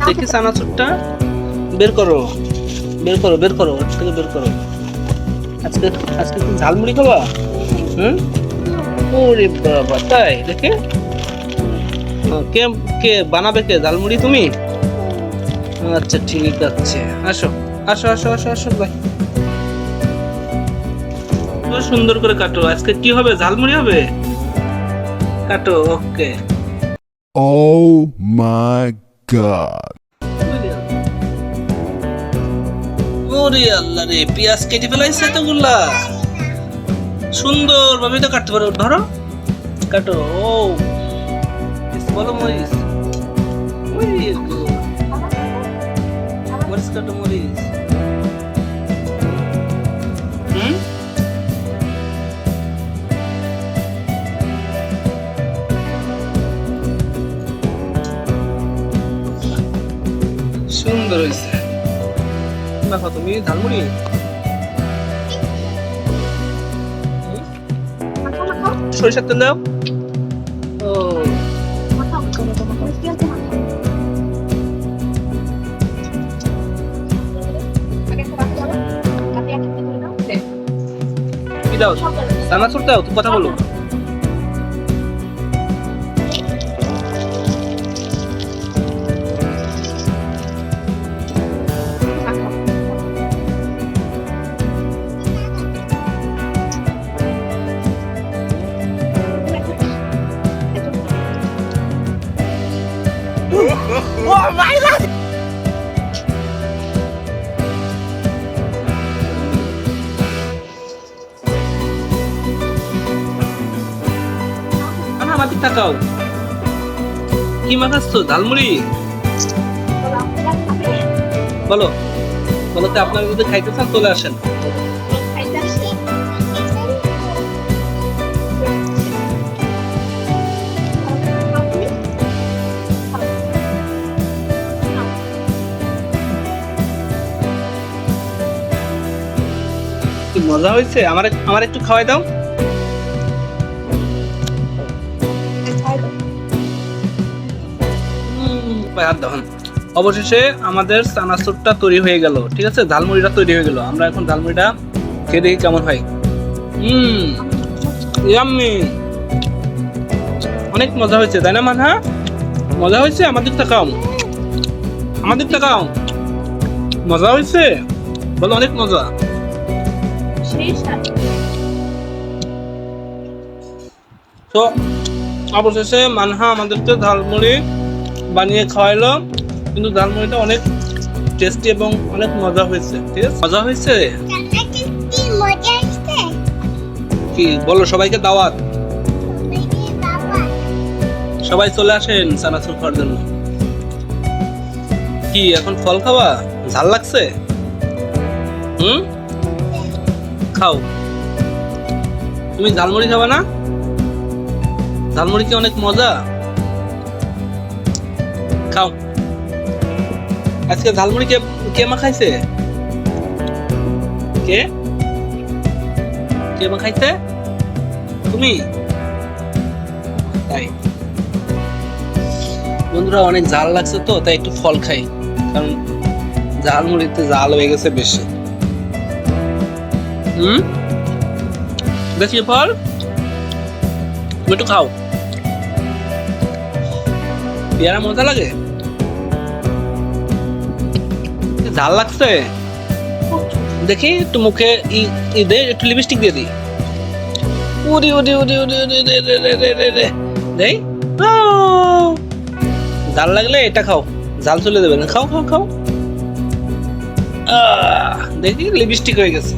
দেখি চানাচুরটা বের করো, বের করো, বের করো, ওর থেকে বের করো। আজকে আজকে তুমি ঝালমুড়ি খাবা? হুম, ওরে বাবা, তাই? দেখে কে কে বানাবে, কে ঝালমুড়ি? তুমি? আচ্ছা ঠিক আছে, আসো আসো আসো আসো আসো ভাই, সুন্দর করে কাটো। আজকে কি হবে? ঝালমুড়ি হবে? কাটো, ওকে। Oh my god. ওরে আল্লাহ রে, পেঁয়াজ কেটে ফেলাইছে এতগুলা, সুন্দর ভাবে তো কাটতে পারো। ধরো, কাটো। ও বলো মরিচ, মরিচ কাটো, মরিচ। হুম, সুন্দর হয়েছে। দেখো তুমি ঝালমুড়ি সরিষার তেল দাও। ও কি দাও? চানাচুর দাও, তুমি কথা বলো। আমার দিক তাকাও, কি মাখাচ্ছ? ঝালমুড়ি? বলো, বলো তো, আপনারা যদি খাইতে চান চলে আসেন। কি মজা হয়েছে? আমার আমার একটু খাওয়াই দাও। হাত দাও। অবশেষে আমাদের চানাচুরটা তৈরি হয়ে গেল, ঠিক আছে, ঝালমুড়িটা তৈরি হয়ে গেল। আমরা এখন ঝালমুড়িটা খেয়ে দেখি কেমন হয়। ইয়াম্মি, অনেক মজা হয়েছে, তাই না মানহা? মজা হয়েছে? আমার দিক তাকাও, আমার দিক তাকাও। মজা হয়েছে? বলো, অনেক মজা। তো অবশেষে মানহা আমাদেরকে ঝালমুড়ি বানিয়ে খাওয়াইলো, কিন্তু ঝালমুড়িটা অনেক টেস্টি এবং অনেক মজা হয়েছে। ঠিক আছে, মজা হয়েছে। কি বলো, সবাইকে দাওয়াত, সবাই চলে আসেন চানাচুর খাওয়ার জন্য। কি এখন ফল খাওয়া? ঝাল লাগছে? খাও। তুমি ঝালমুড়ি খাবা না? ঝালমুড়ি কি অনেক মজা? খাও। আজকে ঝালমুড়ি কে কে মাখাইছে? কে কে মাখাইছে? তুমি? তাই? বন্ধুরা, অনেক ঝাল লাগছে তো, তাই একটু ফল খাই, কারণ ঝালমুড়িতে ঝাল হয়ে গেছে বেশি। বেশি ফল, তুমি একটু খাও। পেয়ারা মজা লাগে? ঝাল লাগছে? দেখি একটু মুখে দে, একটু লিপস্টিক দিয়ে দিই। উড়ি উড়ি উড়ি উড়ি উড়ি রে রে রে রে রে রে দেই। ঝাল লাগলে এটা খাও, ঝাল চলে দেবে না। খাও খাও খাও। দেখি লিপস্টিক হয়ে গেছে।